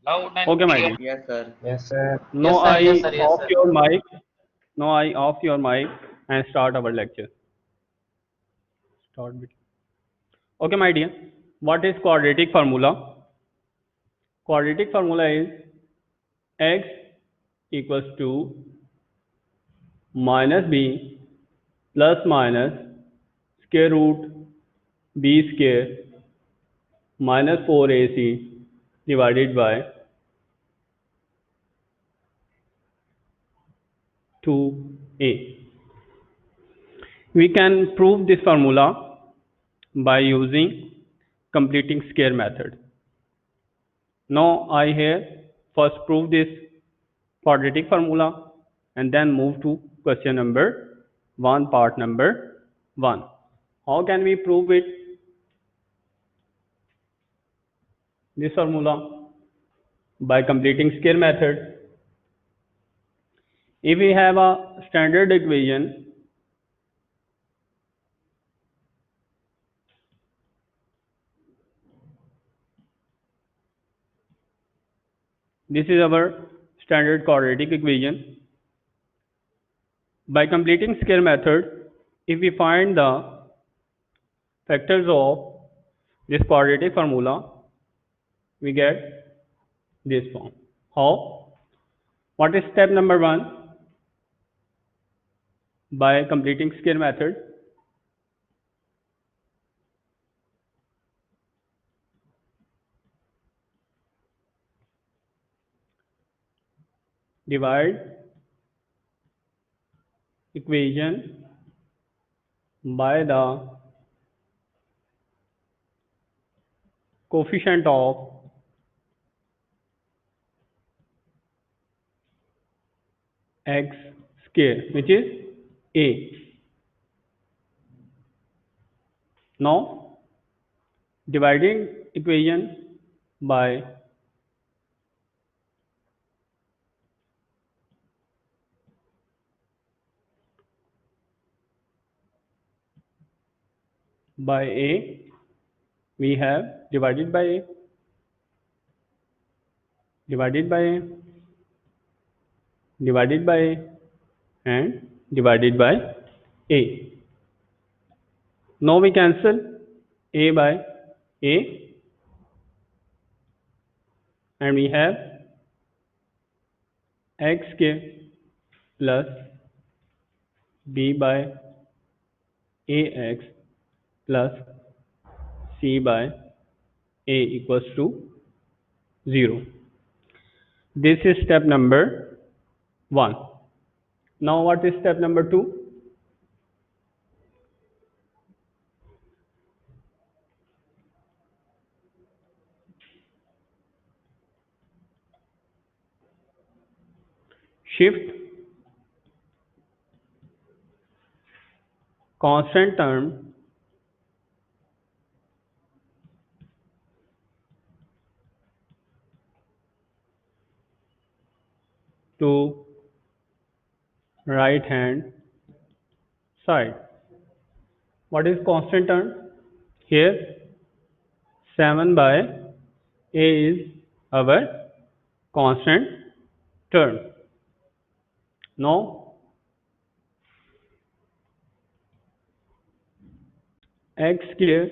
Loud and Okay, my clear. dear. Yes, sir. Yes, sir. Now Yes, sir. Yes, I sir. Yes, off sir. your mic. Now I off your mic and start our lecture. Start with. Okay, my dear. What is quadratic formula? Quadratic formula is x equals to minus b plus minus square root b square minus 4ac divided by 2a. We can prove this formula by using completing square method. Now I here first prove this quadratic formula and then move to question number 1, part number 1. How can we prove it, this formula? By completing square method. If we have a standard equation, this is our standard quadratic equation. By completing square method, if we find the factors of this quadratic formula, we get this form. How? What is step number 1? By completing square method, divide equation by the coefficient of x square, which is a. Now dividing equation by a, we have divided by a, divided by a, divided by a, and divided by a. Now we cancel a by a, and we have x square plus b by ax plus c by a equals to 0. This is step number 1. Now what is step number 2? Shift constant term to right hand side. What is constant term? Here 7 by a is our constant term. Now x square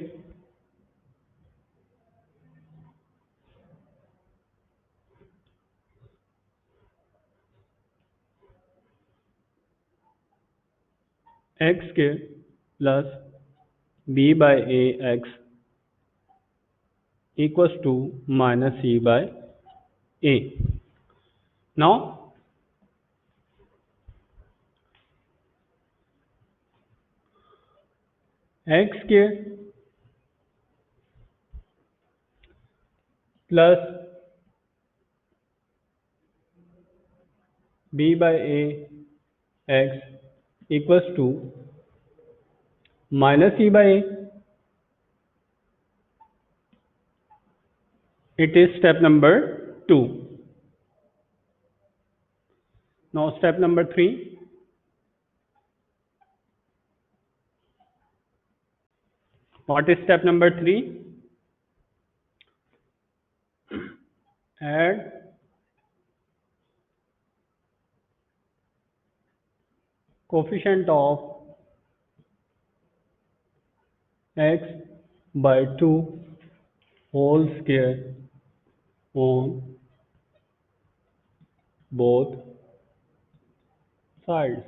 x square plus b by ax equals to minus c by a. Now x square plus b by a x equals to minus c by a. It is step number 2. Now step number 3. What is step number 3? add coefficient of x by 2 whole square on both sides.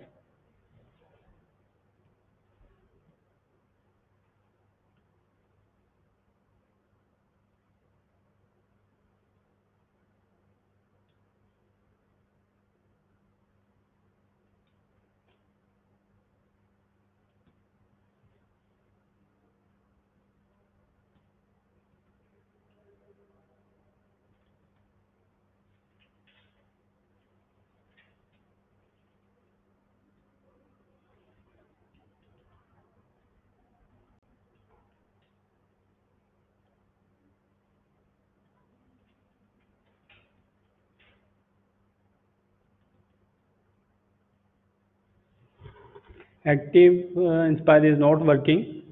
Active Inspire is not working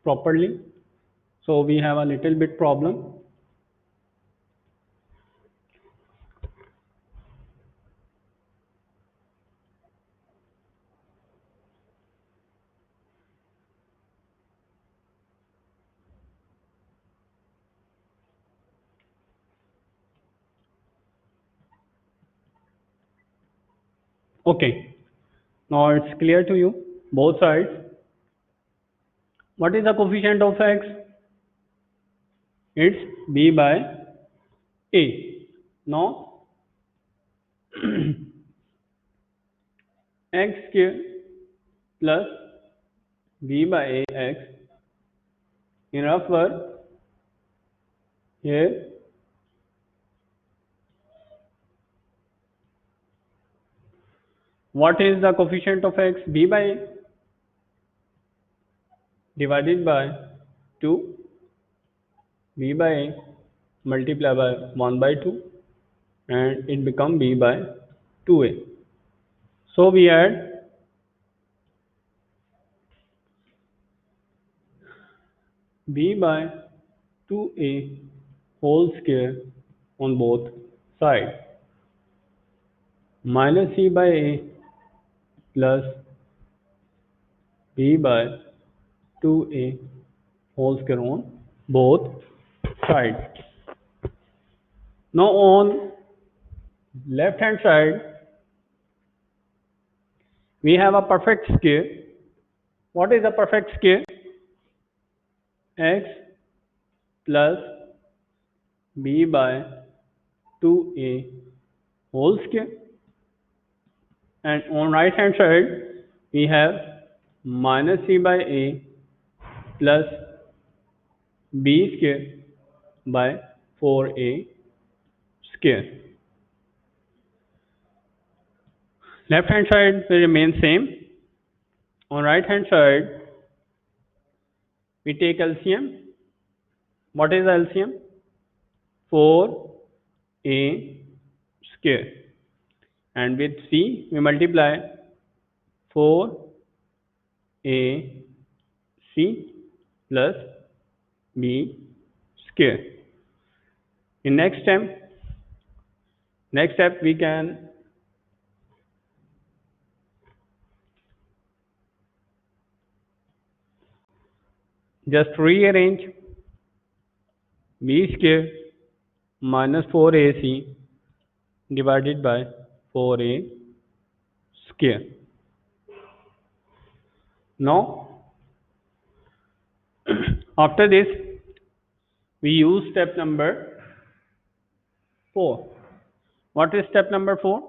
properly, so we have a little bit problem. Okay, now it's clear to you both sides. What is the coefficient of x? It's b by a. Now x square plus b by a x. In rough word, here what is the coefficient of x? B by a divided by 2 b by a multiplied by 1 by 2, and it become b by 2a. So we add b by 2a whole square on both sides minus c by a plus b by 2a whole square on both sides. Now on left hand side we have a perfect square. What is a perfect square? X plus b by 2a whole square, and on right hand side we have minus c by a plus b square by 4a square. Left hand side will remain same. On right hand side we take LCM. What is the LCM? 4a square, and with c we multiply 4a c plus b square. In next step we can just rearrange b square minus 4ac divided by 4a square. Now after this we use step number 4. What is step number 4?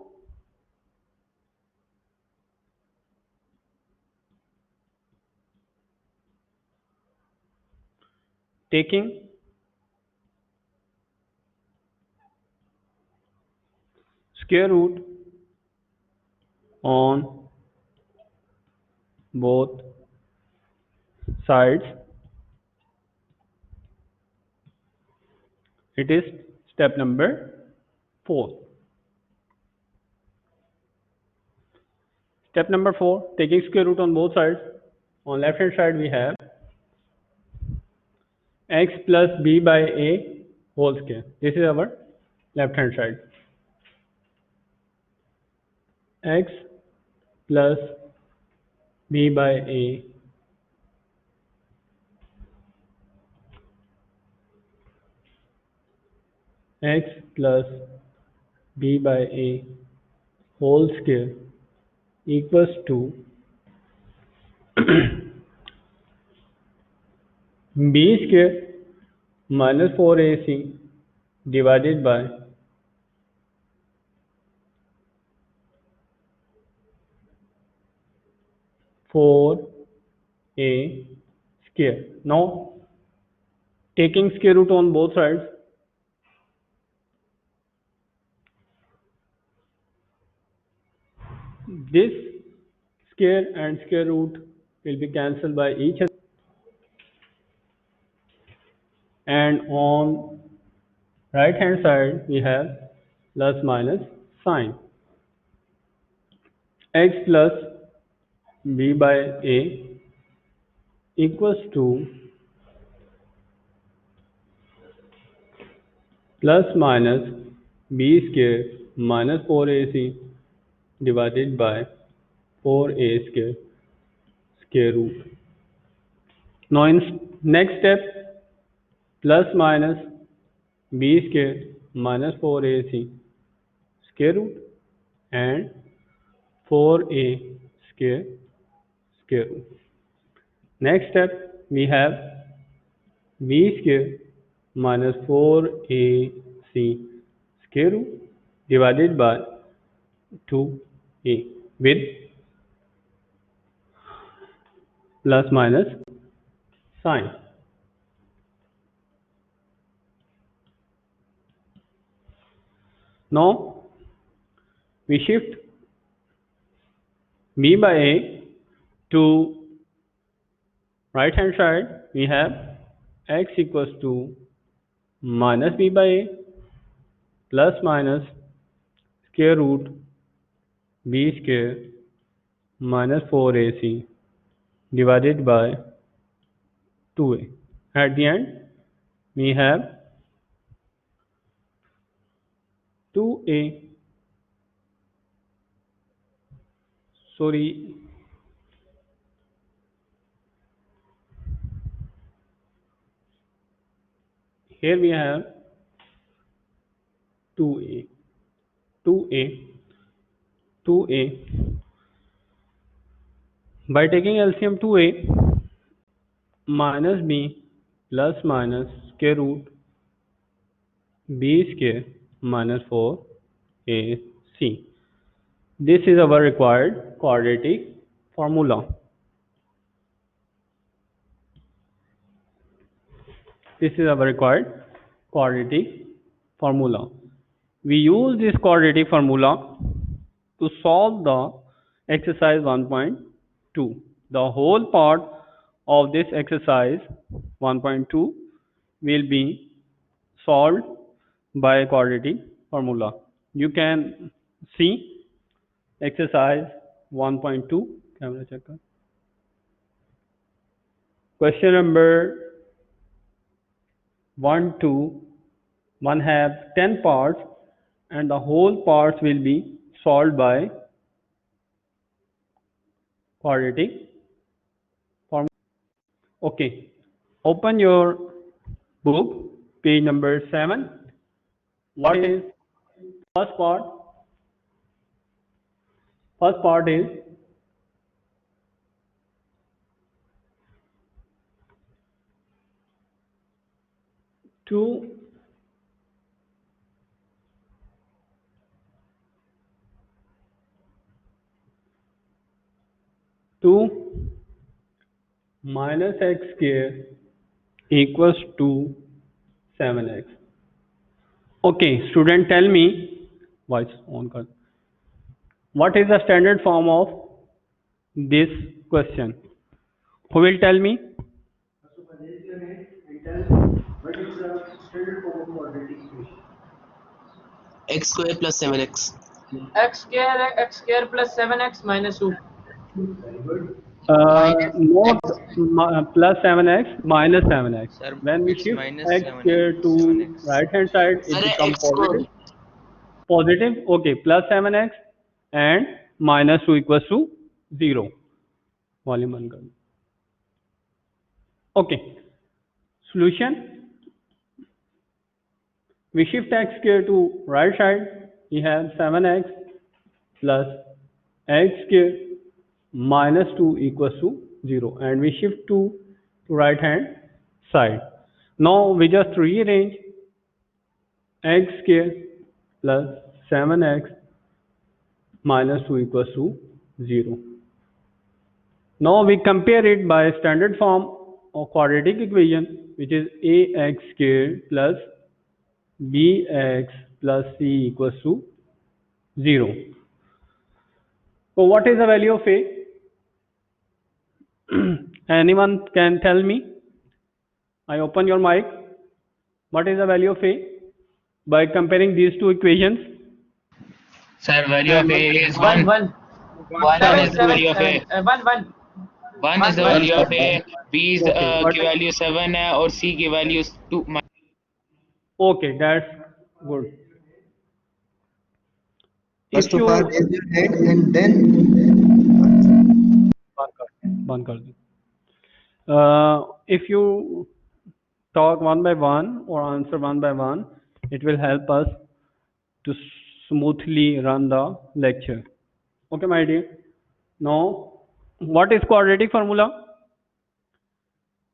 Taking square root on both sides. It is step number 4. Step number 4, taking square root on both sides. On left hand side we have x plus b by a whole square. This is our left hand side. X plus b by a x plus b by a whole square equals to b square minus 4ac divided by 4a square. Now taking square root on both sides, this square and square root will be cancelled by each other, and on right hand side we have plus minus sign. X plus b by a equals to plus minus b square minus 4ac divided by 4a square square root. Now in next step, plus minus b square minus 4ac square root and 4a square square root. Next step, we have b square minus 4ac square root divided by 2a with plus minus sign. Now we shift b by a to right hand side. We have x equals to minus b by a plus minus square root b square minus 4ac divided by 2a. At the end, we have 2a, sorry, here we have 2a, 2a, 2a. By taking LCM 2a minus b plus minus square root b square minus 4ac. This is our required quadratic formula. This is our required quadratic formula. We use this quadratic formula to solve the exercise 1.2. The whole part of this exercise 1.2 will be solved by quadratic formula. You can see exercise 1.2. Camera check. Question number 1 to 1 have 10 parts and the whole parts will be solved by quadratic formula. Okay, open your book, page number 7. What is first part? First part is 2 minus x square equals to 7x. Okay, student, tell me, voice on call. What is the standard form of this question? Who will tell me? What is the standard form of quadratic equation? x square plus 7x. x square plus 7x minus 2. Very good. Not plus 7x minus 7x. Sir, When we it's shift minus x 7x. square to 7x. right hand side, it Sir, becomes x square. positive. positive, okay, plus 7x and minus 2 equals to 0. Volume 1 कर. Okay, solution. We shift x square to right side. We have 7x plus x square minus 2 equals to 0, and we shift to right hand side. Now we just rearrange x square plus 7x minus 2 equals to 0. Now we compare it by standard form of quadratic equation, which is ax square plus bx plus c equals to 0. So what is the value of a? Anyone can tell me? I open your mic. What is the value of a by comparing these two equations? Sir, value of A is 1 1. 1 1 7 is the 7 value of A. 1 1 1 is the one value of A. B is Okay, what की is, value 7 है और C की value 2. okay, that's good. First If of you all, raise your hand and then बंद कर दो. If you talk one by one or answer one by one, it will help us to smoothly run the lecture. Okay, my dear. Now, what is quadratic formula?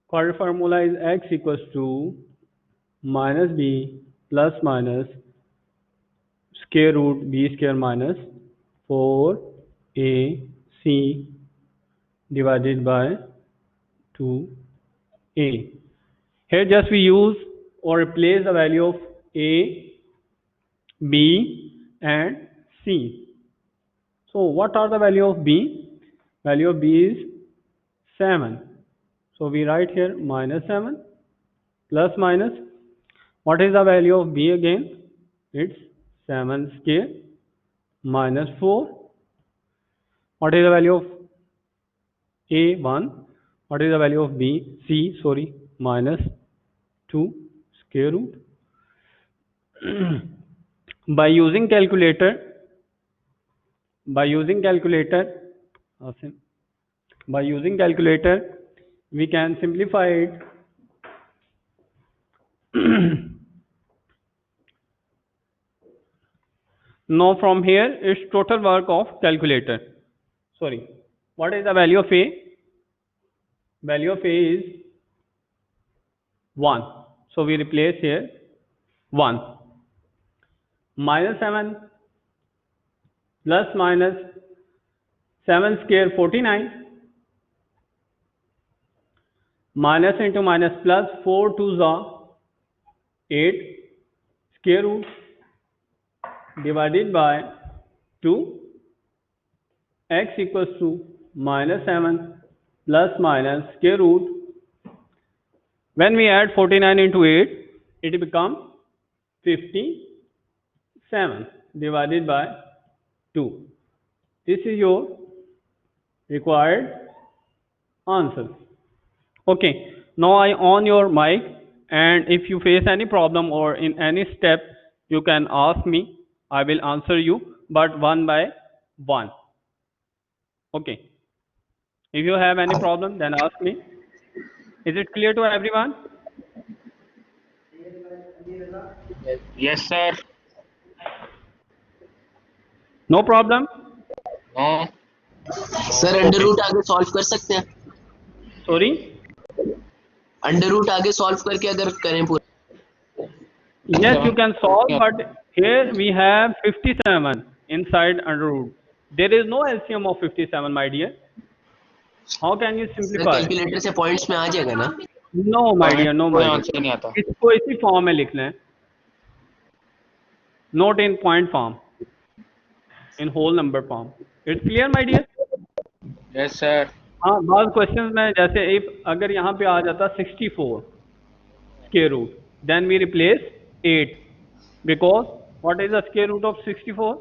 Quadratic formula is x equals to minus b plus minus square root b square minus 4ac divided by 2a. Here just we use or replace the value of a, b and c. So what are the value of b? Value of b is 7. So we write here minus 7 plus minus. What is the value of b again? It's 7 square minus 4. What is the value of a? 1. What is the value of b? C, sorry, minus 2 square root. By using calculator, we can simplify it. Now from here it's total work of calculator. Sorry, what is the value of a? Value of a is 1. So we replace here 1. Minus 7 plus minus 7 square 49 minus into minus plus 4 2s are 8 square root divided by 2 x equals to minus 7 plus minus square root. When we add 49 into 8, it becomes 57 divided by 2. This is your required answer. Okay, now I on your mic, and if you face any problem or in any step, you can ask me. I will answer you, but one by one. Okay. If you have any problem, then ask me. Is it clear to everyone? Yes, sir. No problem? No. Sir under root आगे solve कर सकते हैं Sorry? Under root आगे solve करके अगर करें पूरा Yes, you can solve, but here we have 57 inside under root. There is no LCM of 57, my dear. How can you sir simplify? Calculator से पॉइंट्स में आ जाएगा ना No, my dear, no, my कोई dear. Answer नहीं आता. इसको इसी form में लिख लें. Not in point form. In whole number form. It's clear, my dear? Yes, sir. हाँ, बाद क्वेश्चंस में जैसे if अगर यहाँ पे आ जाता 64 square root, then we replace 8, because what is the square root of 64?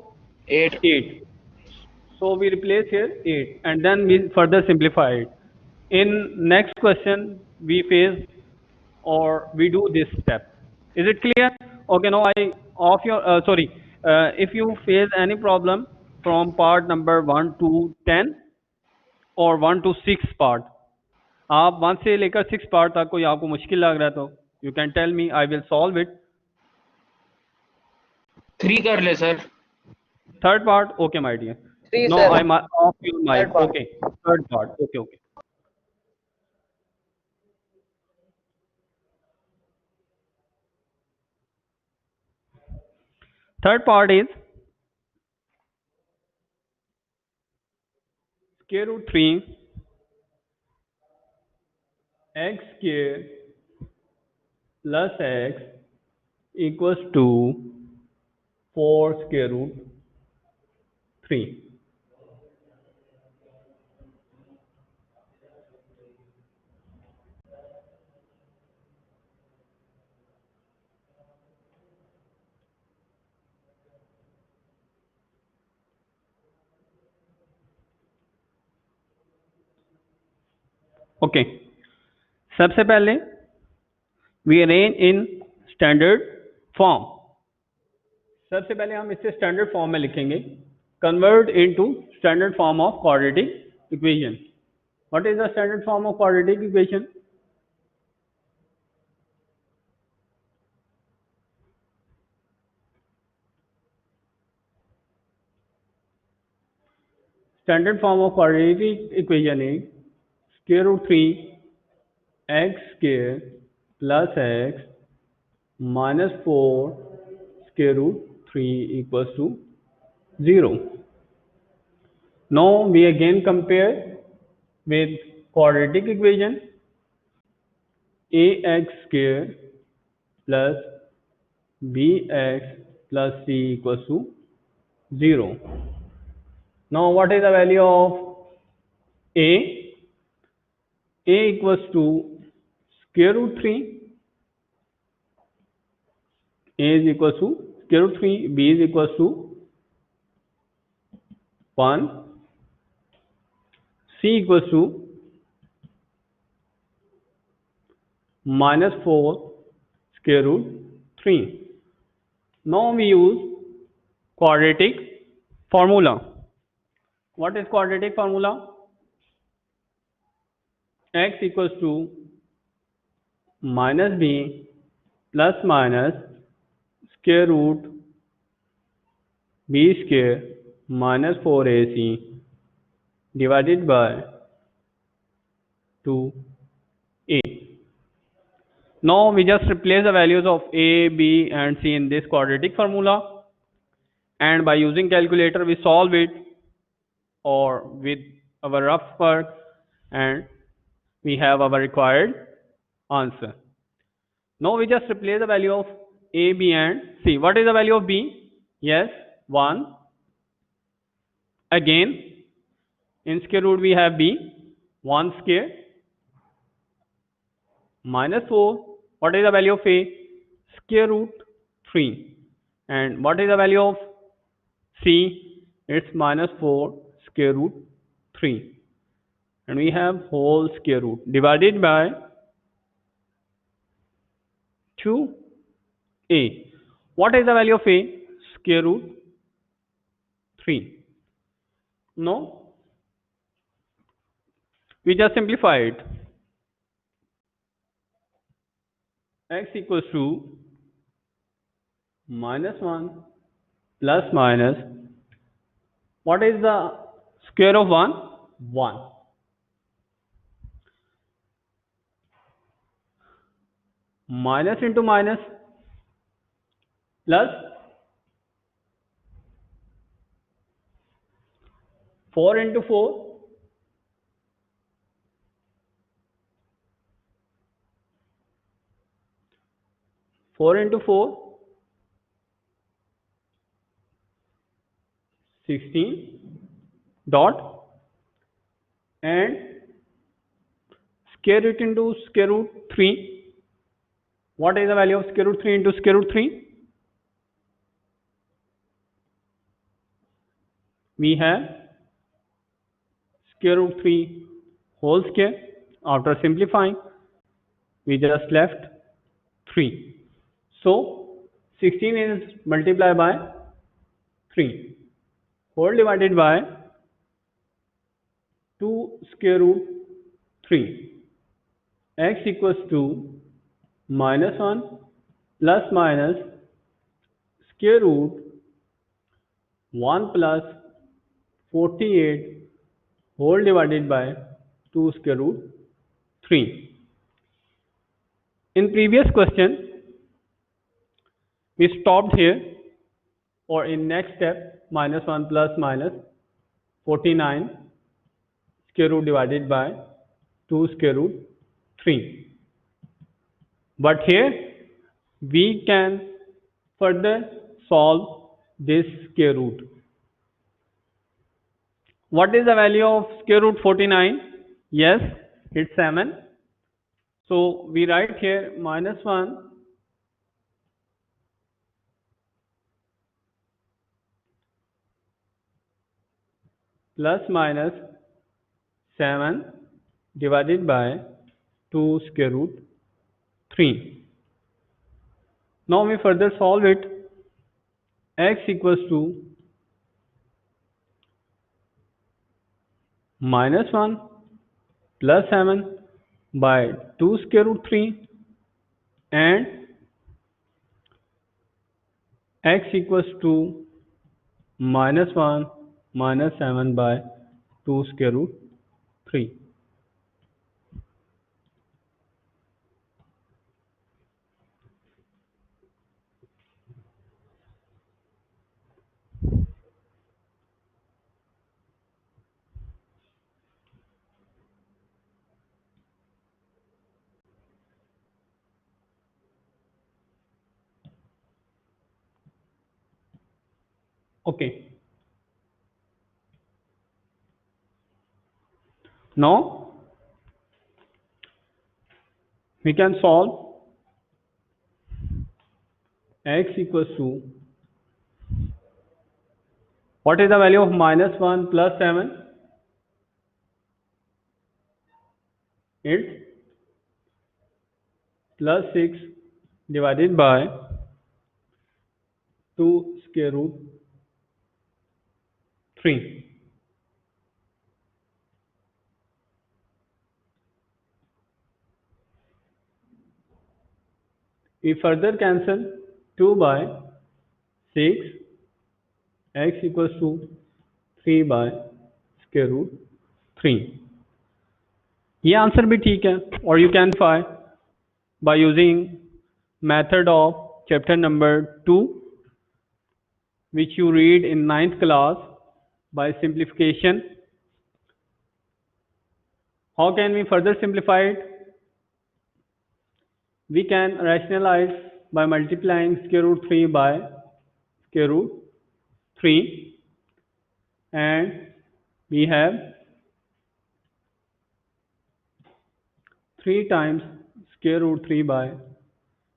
8. 8. So we replace here 8, and then we further simplify it. In next question we face or we do this step. Is it clear? Okay, now I off your If you face any problem from part number 1 to 10 or 1 to 6 part, आप 1 से लेकर 6 part तक कोई आपको मुश्किल लग रहा है तो you can tell me, I will solve it. 3 कर ले sir. Third part, okay my dear. Three, no sir. I of your Third mic. part. Okay, third part. Okay okay. Third part is square root 3 x square plus x equals to 4 square root 3. Okay, सबसे पहले we arrange in standard form. सबसे पहले हम इसे standard form में लिखेंगे. Convert into standard form of quadratic equation. What is the standard form of quadratic equation? Standard form of quadratic equation is square root 3 x square plus x minus 4 square root 3 equals to 0. Now we again compare with quadratic equation. Ax square plus bx plus c equals to 0. Now what is the value of a? A equals to square root 3. A is equals to square root 3. B is equals to 1. C equals to minus 4 square root 3. Now we use quadratic formula. What is quadratic formula? X equals to minus b plus minus square root b square minus 4ac divided by 2a. Now we just replace the values of a, b and c in this quadratic formula, and by using calculator we solve it, or with our rough work, and we have our required answer. Now we just replace the value of a, b and c. What is the value of b? Yes, 1. Again in square root we have b, 1 square minus 4. What is the value of a? Square root 3. And what is the value of c? It's minus 4 square root 3. And we have whole square root divided by 2a. What is the value of a? Square root 3. No, we just simplify it. X equals to minus 1 plus minus, what is the square of 1? 1. Minus into minus plus 4 into 4 4 into 4 16 dot, and square root into square root 3. What is the value of square root 3 into square root 3? We have square root 3 whole square. After simplifying, we just left 3. So 16 is multiplied by 3 whole divided by 2 square root 3. X equals to minus 1 plus minus square root 1 plus 48 whole divided by 2 square root 3. In previous question, we stopped here, or in next step, minus 1 plus minus 49 square root divided by 2 square root 3. But here, we can further solve this square root. What is the value of square root 49? Yes, it's 7. So we write here minus 1 plus minus 7 divided by 2 square root 3. Now we further solve it. X equals to minus 1 plus 7 by 2 square root 3 and x equals to minus 1 minus 7 by 2 square root 3. Okay. Now we can solve x equals to, what is the value of minus 1 plus 7? It's plus 6 divided by 2 square root 3. We further cancel 2 by 6, x equals to 3 by square root 3. ये answer भी ठीक है, और you can find by using method of chapter number 2 which you read in 9th class by simplification. How can we further simplify it? We can rationalize by multiplying square root 3 by square root 3, and we have 3 times square root 3 by,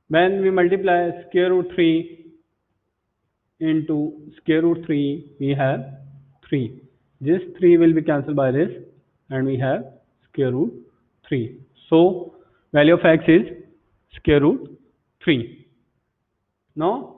when we multiply square root 3 into square root 3, we have 3. This 3 will be cancelled by this, and we have square root 3. So value of x is square root 3. Now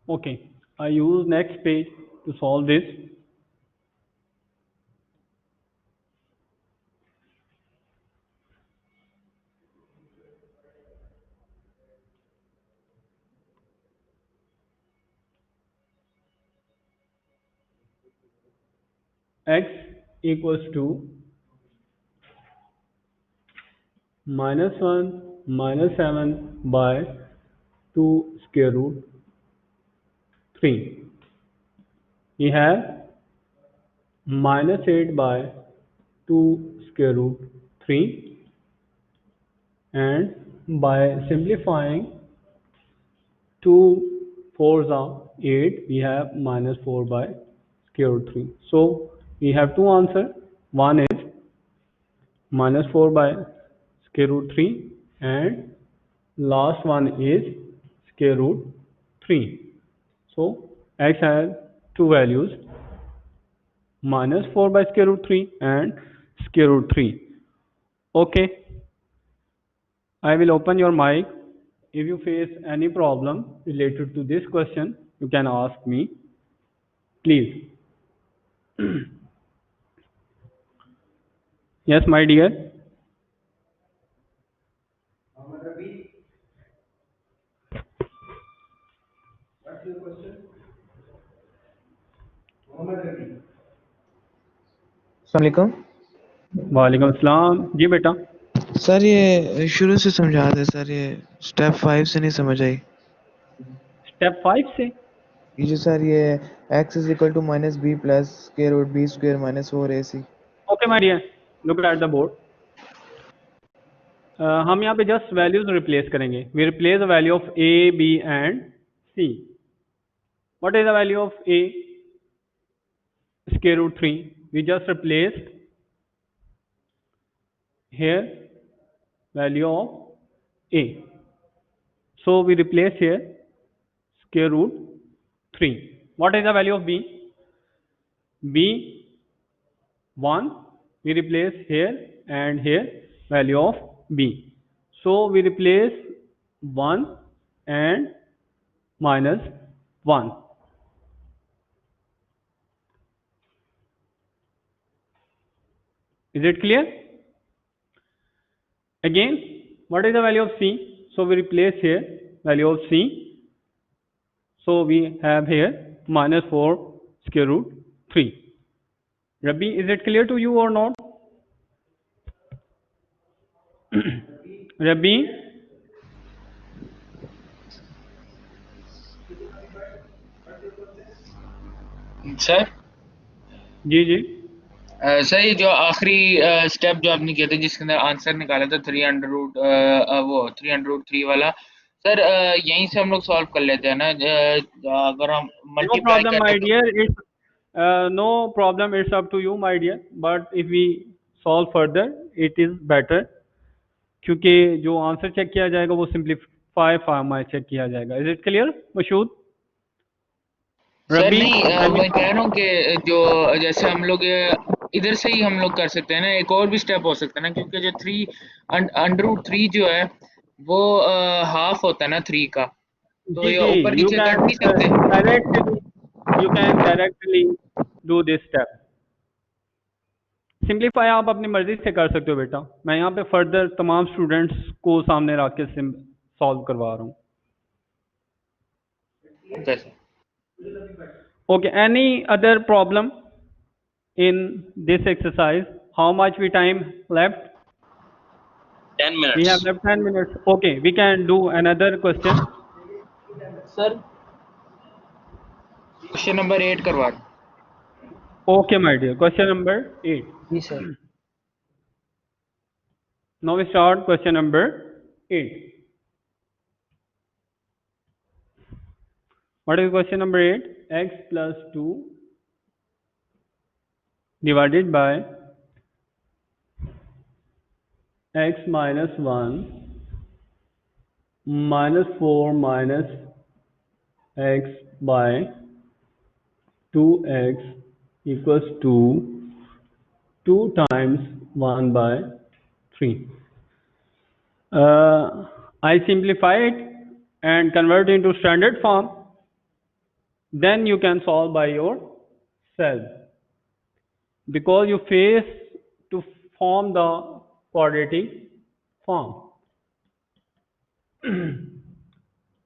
okay, I use next page to solve this. X equals to minus 1 minus 7 by 2 square root 3. We have minus 8 by 2 square root 3, and by simplifying 2 4s are 8, we have minus 4 by square root 3. So we have two answers. One is minus 4 by square root 3, and last one is square root 3. So x has two values, minus 4 by square root 3 and square root 3. Okay, I will open your mic. If you face any problem related to this question, you can ask me, please. Yes, my dear. Mohammed Rabi, what's your question? Mohammed Rabi. अस्सलाम वालेकुम अस्सलाम जी बेटा. Sir, ये शुरू से समझा दे sir, ये step 5 से नहीं समझ आई। स्टेप 5 से ये जो सर ये x is equal to minus b plus square root b square minus 4ac। Okay my dear, look at the board. हम यहाँ पे जस्ट वैल्यूज रिप्लेस करेंगे. We replace the value of a, b and c. What is the value of a? square root 3. We just replaced here value of a. So we replace here square root 3. What is the value of b? b 1. We replace here and here value of b. So we replace 1 and minus 1. Is it clear? Again, what is the value of c? So we replace here value of c. So we have here minus 4 square root 3. Rabbi, is it clear to you or not? Rabbi? Sir जी जी. Sir ये जो आखिरी step जो आपने किया था जिसके अंदर आंसर निकाला था 3 अंडर रूट 3 वाला, सर यहीं से हम लोग सॉल्व कर लेते हैं ना, अगर हम No मल्टीप्लाई problem, my करते dear. It's no problem. It's up to you, my dear. But if we solve further, it is better. क्योंकि जो आंसर चेक किया जाएगा वो सिंप्लीफाई फॉर्म में चेक किया जाएगा. Is it clear Mashhood? Sir Rabi, नहीं, मैं कह रहा हूँ कि जो जैसे हम लोग इधर से ही हम लोग कर सकते हैं ना, एक और भी स्टेप हो सकता है ना, क्योंकि जो 3 अंडर रूट 3 जो है वो हाफ होता है ना 3 का, तो जी ये जी, ऊपर यू नीचे कैन कर नहीं सकते? Directly do this step. Simplify आप अपनी मर्जी से कर सकते हो बेटा. मैं यहाँ पे फर्दर तमाम स्टूडेंट्स को सामने रख के सॉल्व करवा रहा हूँ. Okay, sir. Okay, any other problem in this exercise? How much we time left? 10 We minutes. have left 10 minutes. Okay, we can do another question. Sir, question number 8 करवा दो। Okay, my dear. Question number 8. yes sir. Now we start question number 8. What is question number 8? X plus 2 divided by x minus 1 minus 4 minus x by 2x equals to 2 times 1 by 3. I simplify it and convert it into standard form. Then you can solve by yourself, because you face to form the quadratic form.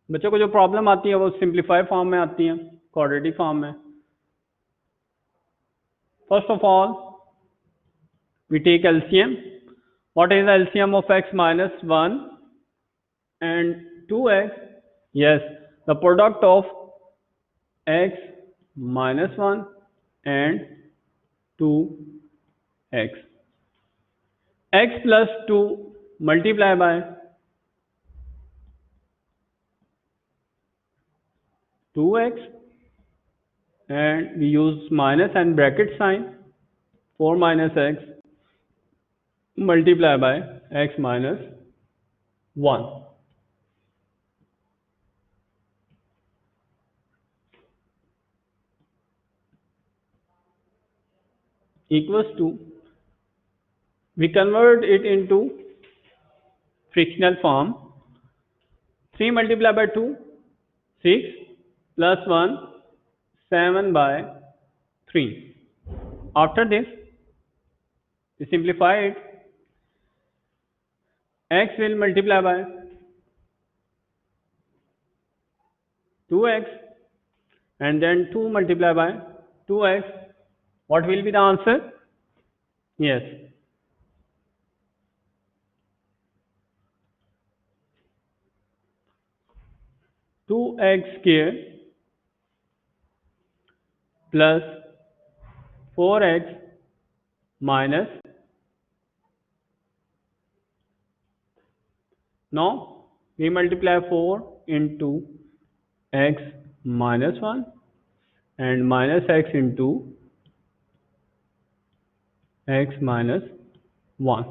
बच्चों को जो problem आती है वो simplify form में आती है, quadratic form में. First of all we take LCM. What is the LCM of x minus 1 and 2x? Yes, the product of x minus 1 and 2x. X plus 2 multiply by 2x, and we use minus and bracket sign. 4 minus x multiply by x minus 1. equals to, we convert it into fractional form. 3 multiplied by 2, 6, plus 1, 7 by 3. After this, we simplify it. X will multiply by 2x and then 2 multiply by 2x. What will be the answer? Yes. Two x square plus 4x minus, now we multiply 4 into x minus 1 and minus x into x minus 1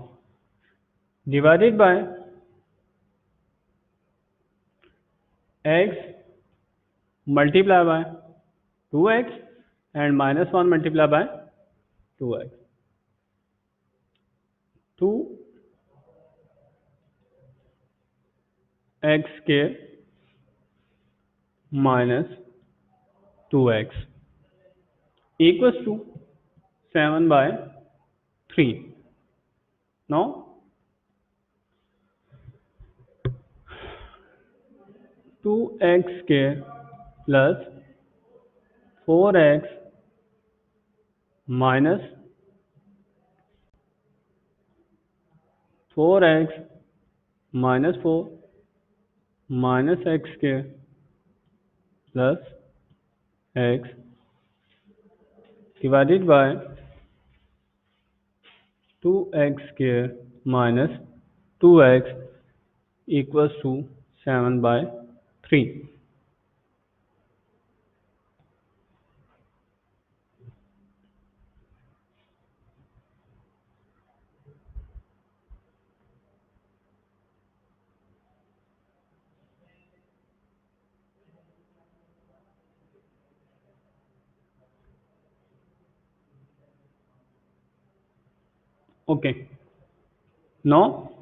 divided by x multiply by 2x and minus 1 multiply by 2x. 2 x square minus 2x equals to 7 by 3. Now 2x square plus 4x minus 4x minus 4 minus x square plus x divided by 2x square minus 2x equals to 7 by 3. Okay. Now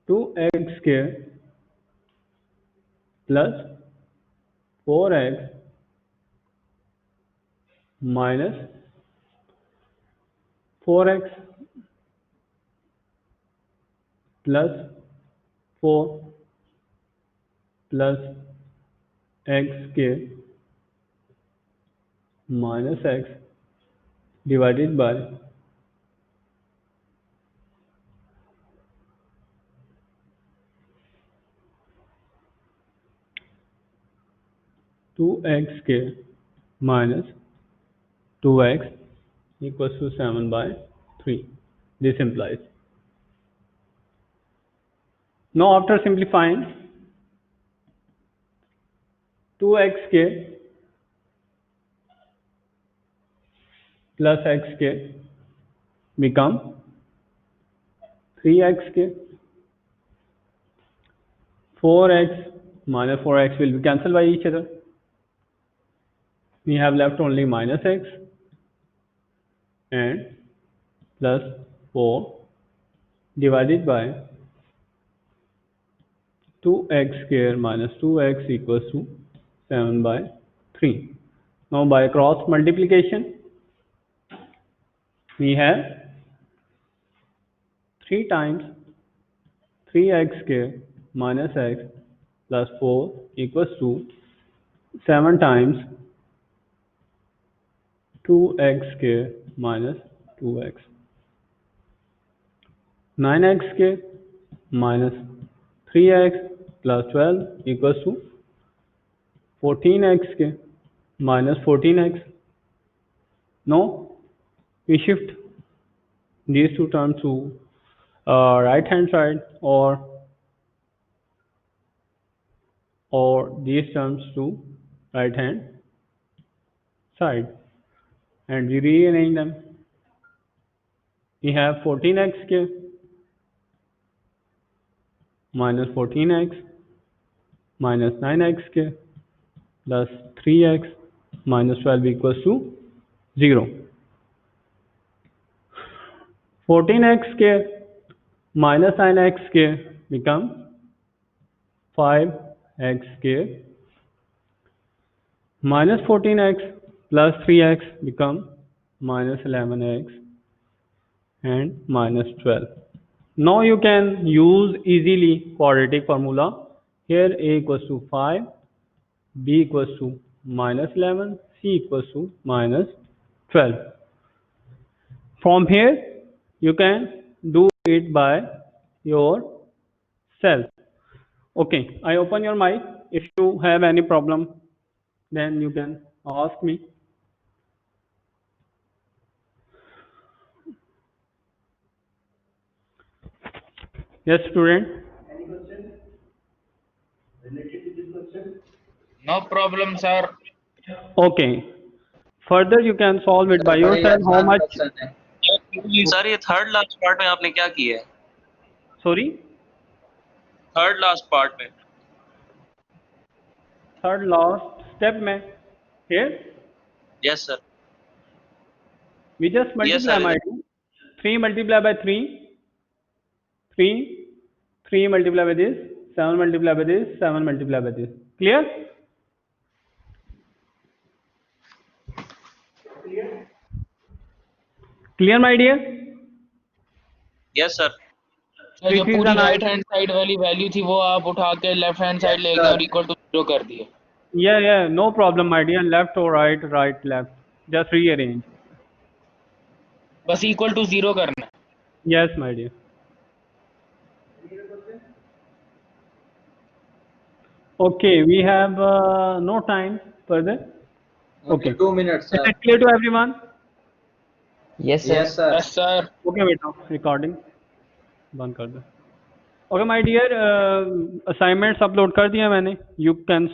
2x square plus 4x minus 4x plus 4 plus x square minus x divided by 2x square minus 2x equals to 7 by 3. This implies. Now after simplifying, 2x square plus x square become 3x square. 4x minus 4x will be cancelled by each other. We have left only minus x and plus 4 divided by 2x square minus 2x equals to 7 by 3. Now by cross multiplication, we have 3 times 3x square minus x plus 4 equals to 7 times 2x square minus 2x. 9x square minus 3x plus 12 equals to 14x square minus 14x. Now we shift these two terms to right hand side or these terms to right hand side and we rearrange them. we have 14x square minus 14x minus 9x square plus 3x minus 12 equals to 0. 14x square minus 9x square becomes 5x square minus 14x plus 3x become minus 11x and minus 12. Now you can use easily quadratic formula. Here a equals to 5, b equals to minus 11, c equals to minus 12. From here you can do it by yourself. Okay, I open your mic. If you have any problem, then you can ask me. Yes, student. Any question related to this question? No problem, sir. Okay. Further, you can solve it by yourself. How much? Sir ये third last part में आपने क्या किया है? Sorry, third last part में third last step में. Here yes sir. we just multiply, sir. my dear. 3 multiply by 3. 3 multiply by this. 7 multiply by this. 7 multiply by this. Clear? Clear, my dear? Yes sir. Sir जो This is पूरी the right hand side वाली value थी वो आप उठा के left hand side ले गए और इक्वल टू 0 कर दिए. Yeah, no problem, my dear. Left or right, right, left. Just rearrange. बस इक्वल टू 0 करना है. Yes, my dear. Okay, we have no time further. Okay. 2 minutes, Is sir. it clear to everyone? Yes, sir. Yes, sir. Yes sir. Okay, बेटा recording बंद कर दो. Okay my dear, assignments upload कर दिया मैंने. You can